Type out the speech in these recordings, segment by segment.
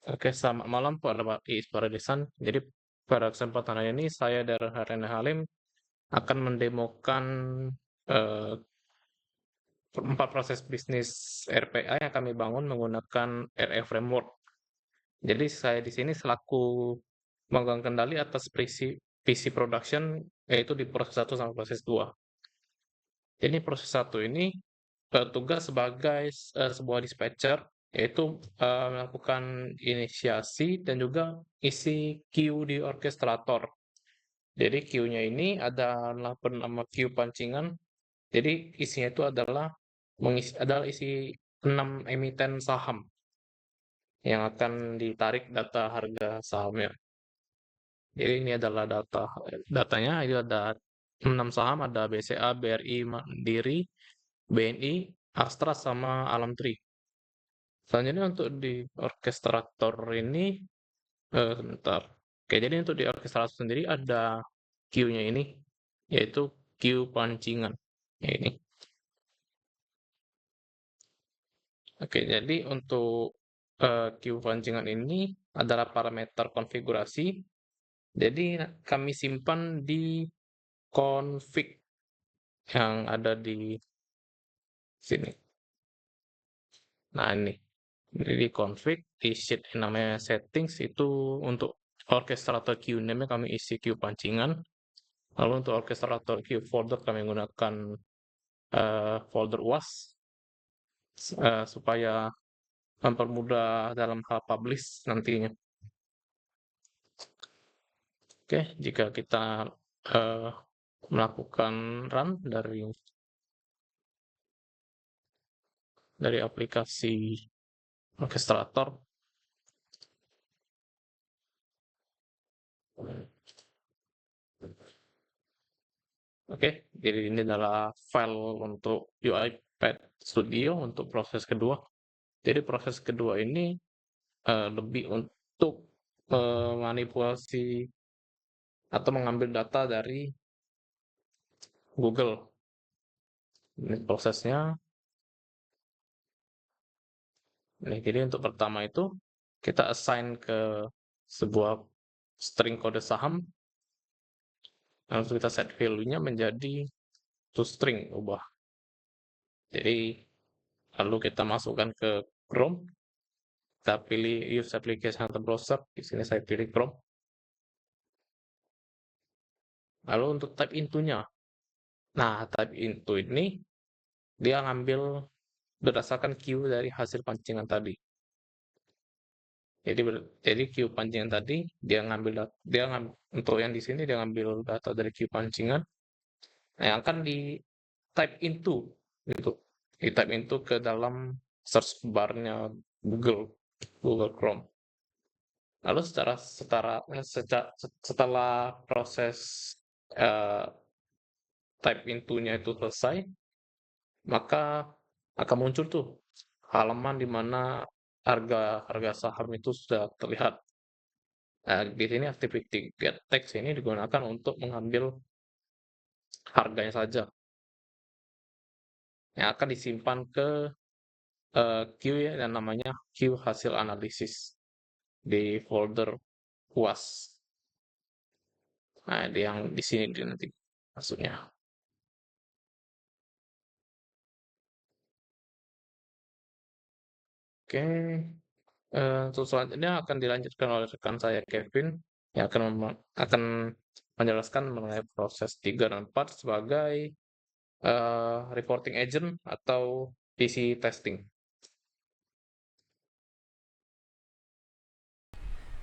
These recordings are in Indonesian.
Oke, selamat malam para Desan. Jadi pada kesempatan hari ini saya dari Harena Halim akan mendemokan eh, 4 proses bisnis RPA yang kami bangun menggunakan RE Framework. Jadi saya di sini selaku pemegang kendali atas PC production yaitu di proses 1 sama proses 2. Jadi proses 1 ini tugas sebagai sebuah dispatcher yaitu melakukan inisiasi dan juga isi queue di orkestrator. Jadi queue-nya ini adalah bernama queue pancingan. Jadi isinya itu adalah isi 6 emiten saham yang akan ditarik data harga sahamnya. Jadi ini adalah datanya, itu ada 6 saham, ada BCA, BRI, Mandiri, BNI, Astra sama Alam Tri. Selanjutnya untuk di orkestrator ini, sebentar. Oke, jadi untuk di orkestrator sendiri ada queue-nya ini, yaitu queue pancingan. Ya, ini. Oke, jadi untuk queue pancingan ini adalah parameter konfigurasi. Jadi kami simpan di config yang ada di sini. Nah, ini. Jadi di config, di sheet yang namanya settings itu untuk orchestrator queue name kami isi queue pancingan. Lalu untuk orchestrator queue folder kami menggunakan folder UAS supaya mempermudah dalam hal publish nantinya. Oke, jika kita eh, melakukan run dari aplikasi orchestrator. Oke, jadi ini adalah file untuk UiPath Studio untuk proses kedua. Jadi proses kedua ini lebih untuk manipulasi atau mengambil data dari Google. Ini prosesnya. Nih, jadi untuk pertama itu kita assign ke sebuah string kode saham. Lalu kita set value-nya menjadi toString, ubah. Jadi lalu kita masukkan ke Chrome. Kita pilih use application atau browser. Di sini saya pilih Chrome. Lalu untuk type into-nya. Nah, type into ini dia ngambil berdasarkan queue dari hasil pancingan tadi. Jadi queue pancingan tadi untuk yang di sini dia ngambil data dari queue pancingan. Nah, yang akan di type into gitu. Di type into ke dalam search bar-nya Google Chrome. Lalu setelah proses uh, type into-nya itu selesai, maka akan muncul tuh halaman di mana harga saham itu sudah terlihat. Nah, di sini activity get text ini digunakan untuk mengambil harganya saja yang akan disimpan ke queue yang namanya queue hasil analisis di folder UAS. Nah, yang di sini nanti maksudnya. Oke, untuk selanjutnya akan dilanjutkan oleh rekan saya Kevin yang akan menjelaskan mengenai proses 3 dan 4 sebagai reporting agent atau PC testing.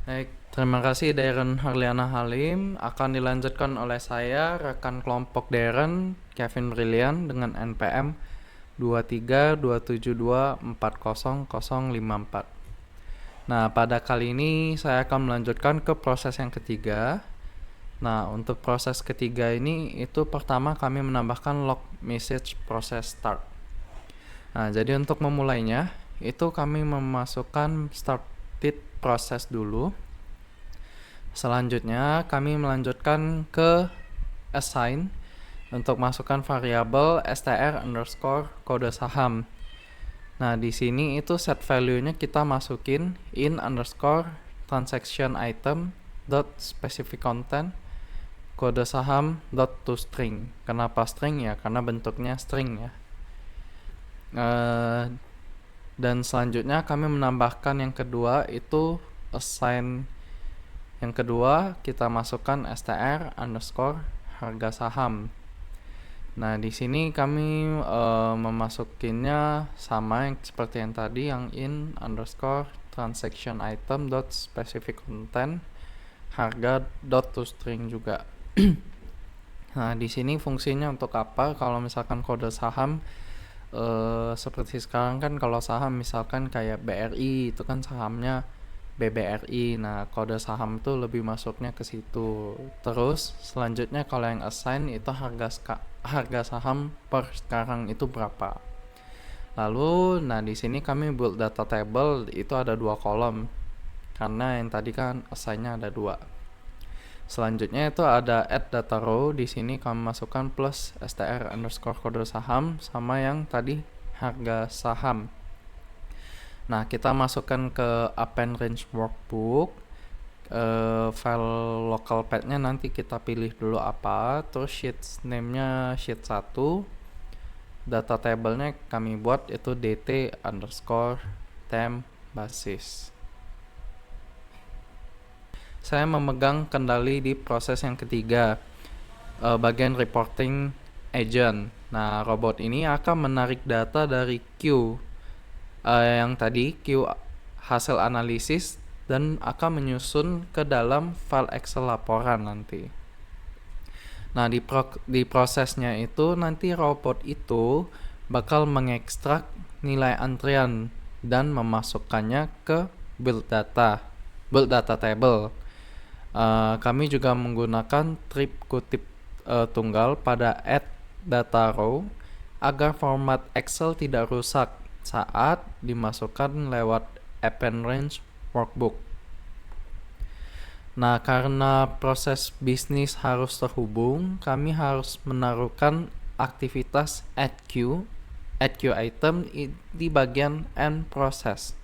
Baik, terima kasih Darren Harliana Halim. Akan dilanjutkan oleh saya, rekan kelompok Darren, Kevin Brilian dengan NPM 2327240054. Nah, pada kali ini saya akan melanjutkan ke proses yang ketiga. Nah, untuk proses ketiga ini itu pertama kami menambahkan log message proses start. Nah, jadi untuk memulainya itu kami memasukkan started proses dulu. Selanjutnya kami melanjutkan ke assign untuk masukkan variabel str underscore kode saham. Nah, di sini itu set value-nya kita masukin in underscore transaction item dot specific content kode saham dot to string. Kenapa string ya? Karena bentuknya string ya. Dan selanjutnya kami menambahkan yang kedua itu assign. Yang kedua kita masukkan str underscore harga saham. Nah, di sini kami memasukinnya sama yang seperti yang tadi, yang in underscore transaction item dot specific content harga dot to string juga. Nah, di sini fungsinya untuk apa? Kalau misalkan kode saham seperti sekarang kan, kalau saham misalkan kayak BRI itu kan sahamnya BBRI. Nah, kode saham tuh lebih masuknya ke situ. Terus selanjutnya kalau yang assign itu harga saham per sekarang itu berapa. Lalu, nah di sini kami build data table itu ada 2 kolom. Karena yang tadi kan assign-nya ada 2. Selanjutnya itu ada add data row. Di sini kami masukkan plus str underscore kode saham sama yang tadi harga saham. Nah, kita masukkan ke append range workbook. File local path-nya nanti kita pilih dulu apa. Terus sheets name-nya sheet 1. Data table-nya kami buat itu dt underscore temp basis. Saya memegang kendali di proses yang ketiga, bagian reporting agent. Nah, robot ini akan menarik data dari queue yang tadi queue hasil analisis dan akan menyusun ke dalam file Excel laporan nanti. Nah, di prosesnya itu nanti robot itu bakal mengekstrak nilai antrian dan memasukkannya ke build data table. Kami juga menggunakan trip kutip tunggal pada add data row agar format Excel tidak rusak saat dimasukkan lewat append range workbook. Nah, karena proses bisnis harus terhubung, kami harus menaruhkan aktivitas add queue item di bagian end process.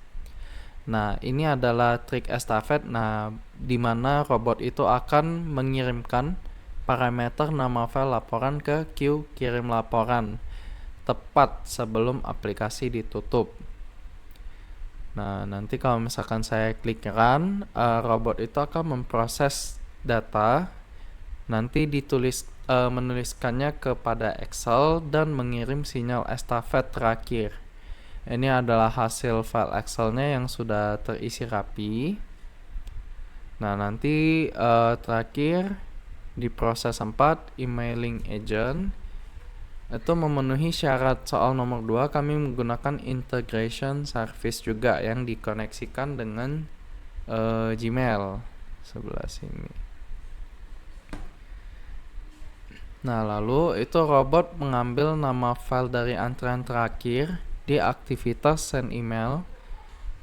Nah, ini adalah trik estafet. Nah, di mana robot itu akan mengirimkan parameter nama file laporan ke queue kirim laporan tepat sebelum aplikasi ditutup. Nah, nanti kalau misalkan saya klik run, robot itu akan memproses data, nanti menuliskannya kepada Excel dan mengirim sinyal estafet terakhir. Ini adalah hasil file Excel-nya yang sudah terisi rapi. Nah, nanti terakhir di proses 4 emailing agent itu memenuhi syarat soal nomor 2. Kami menggunakan integration service juga yang dikoneksikan dengan Gmail sebelah sini. Nah, lalu itu robot mengambil nama file dari antrian terakhir di aktivitas send email.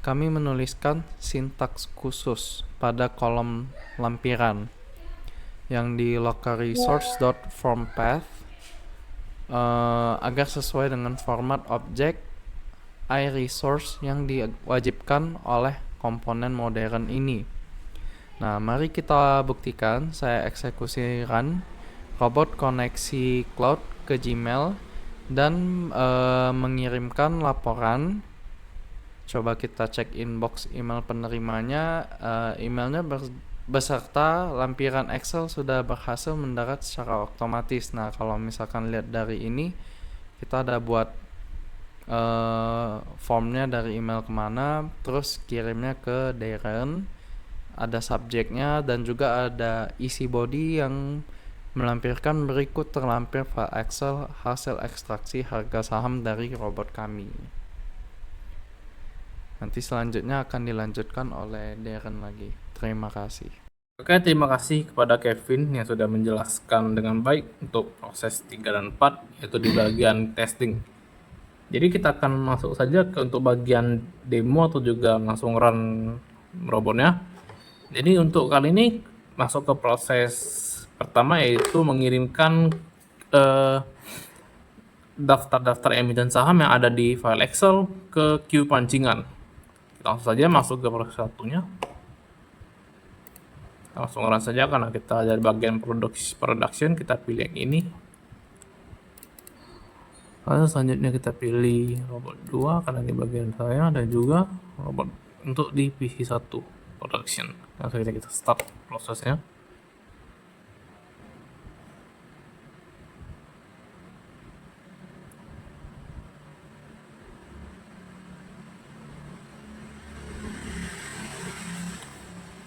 Kami menuliskan sintaks khusus pada kolom lampiran yang di local resource.formPath agar sesuai dengan format objek iResource yang diwajibkan oleh komponen modern ini. Nah, mari kita buktikan. Saya eksekusi run. Robot koneksi cloud ke Gmail dan mengirimkan laporan. Coba kita cek inbox email penerimanya. Emailnya beserta lampiran Excel sudah berhasil mendarat secara otomatis. Nah, kalau misalkan lihat dari ini, kita ada buat formnya dari email kemana, terus kirimnya ke Darren, ada subjeknya dan juga ada isi body yang melampirkan berikut terlampir file Excel hasil ekstraksi harga saham dari robot kami. Nanti selanjutnya akan dilanjutkan oleh Darren lagi. Terima kasih. Oke, terima kasih kepada Kevin yang sudah menjelaskan dengan baik untuk proses 3 dan 4, yaitu di bagian testing. Jadi kita akan masuk saja untuk bagian demo atau juga langsung run robotnya. Jadi untuk kali ini masuk ke proses pertama, yaitu mengirimkan daftar-daftar emiten saham yang ada di file Excel ke queue pancingan. Kita langsung saja masuk ke proses satunya. Kita langsung run saja karena kita dari bagian production, kita pilih yang ini. Lalu selanjutnya kita pilih robot 2 karena di bagian saya, dan juga robot untuk di PC1 production. Langsung kita start prosesnya.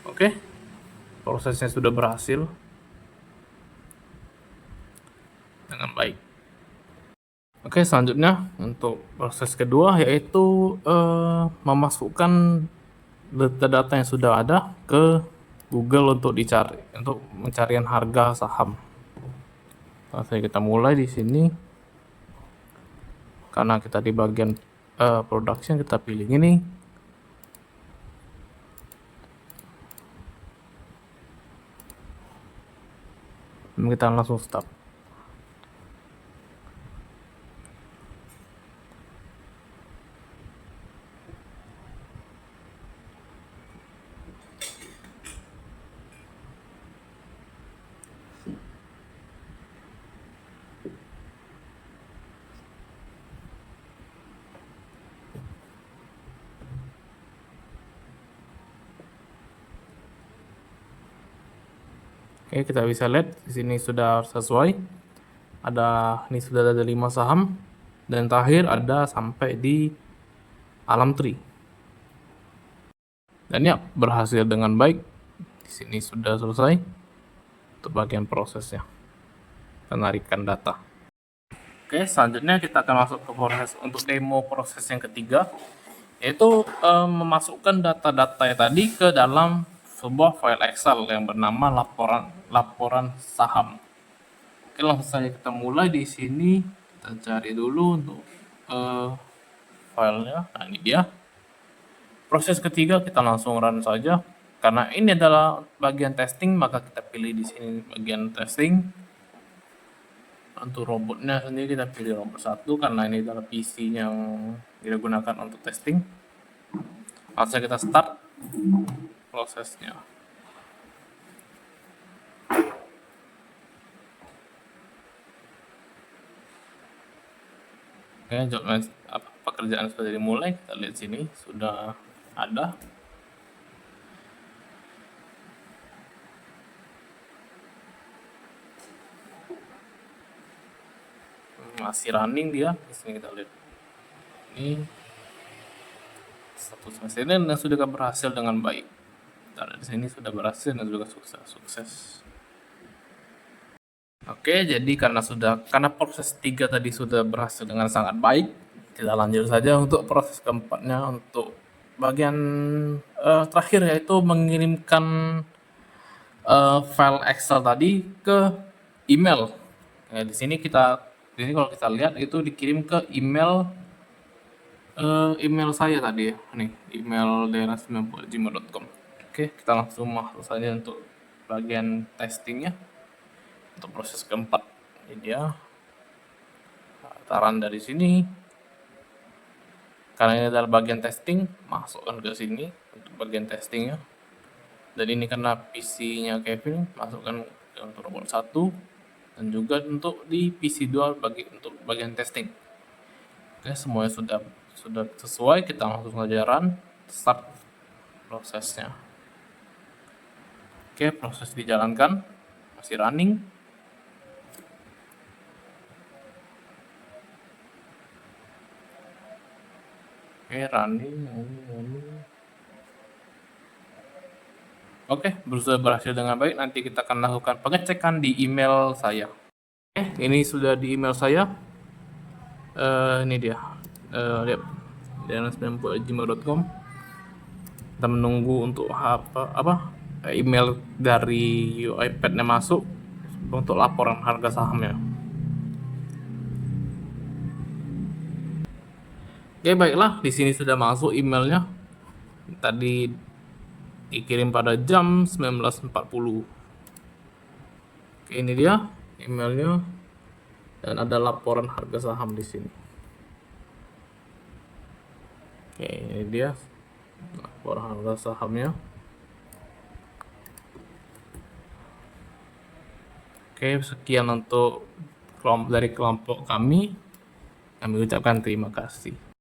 Oke, prosesnya sudah berhasil dengan baik. Oke, selanjutnya untuk proses kedua yaitu memasukkan data-data yang sudah ada ke Google untuk pencarian harga saham. Langsung kita mulai di sini. Karena kita di bagian production, kita pilih ini. Dan kita langsung start. Oke, kita bisa lihat di sini sudah sesuai. Ini sudah ada 5 saham, dan terakhir ada sampai di alam tree. Dan ya, berhasil dengan baik. Di sini sudah selesai untuk bagian prosesnya, penarikan data. Oke, selanjutnya kita akan masuk ke proses untuk demo proses yang ketiga, yaitu memasukkan data-data tadi ke dalam sebuah file Excel yang bernama laporan saham. Oke, langsung saja kita mulai di sini. Kita cari dulu untuk filenya. Nah, ini dia. Proses ketiga kita langsung run saja. Karena ini adalah bagian testing, maka kita pilih di sini bagian testing. Untuk robotnya sendiri kita pilih robot 1 karena ini adalah PC yang kita gunakan untuk testing. Langsung kita start prosesnya. Oke, pekerjaan sudah dimulai. Kita lihat sini sudah ada. Masih running dia. Di sini kita lihat. Ini status mesin dan sudah berhasil dengan baik. Di sini sudah berhasil dan juga sukses. Oke, jadi karena proses 3 tadi sudah berhasil dengan sangat baik, kita lanjut saja untuk proses keempatnya, untuk bagian terakhir, yaitu mengirimkan file Excel tadi ke email. Di sini kalau kita lihat itu dikirim ke email saya tadi ya, nih email daerah90.gmail.com. Oke, kita langsung masuk saja untuk bagian testingnya untuk proses keempat. Ini dia taran dari sini. Karena ini adalah bagian testing, masukkan ke sini untuk bagian testingnya. Dan ini karena PC-nya Kevin, masukkan untuk robot 1 dan juga untuk di PC2 untuk bagian testing. Oke, semuanya sudah sesuai. Kita langsung saja run, start prosesnya. Oke, proses dijalankan, masih running. Oke, running. Oke, sudah berhasil dengan baik. Nanti kita akan lakukan pengecekan di email saya. Oke, ini sudah di email saya. Ini dia. Lihat, daerah90.gmail.com. Kita menunggu untuk email dari iPad-nya masuk untuk laporan harga sahamnya. Oke, baiklah, di sini sudah masuk emailnya. Tadi dikirim pada jam 19.40. Oke, ini dia emailnya. Dan ada laporan harga saham di sini. Oke, ini dia laporan harga sahamnya. Oke, sekian untuk dari kelompok kami. Kami ucapkan terima kasih.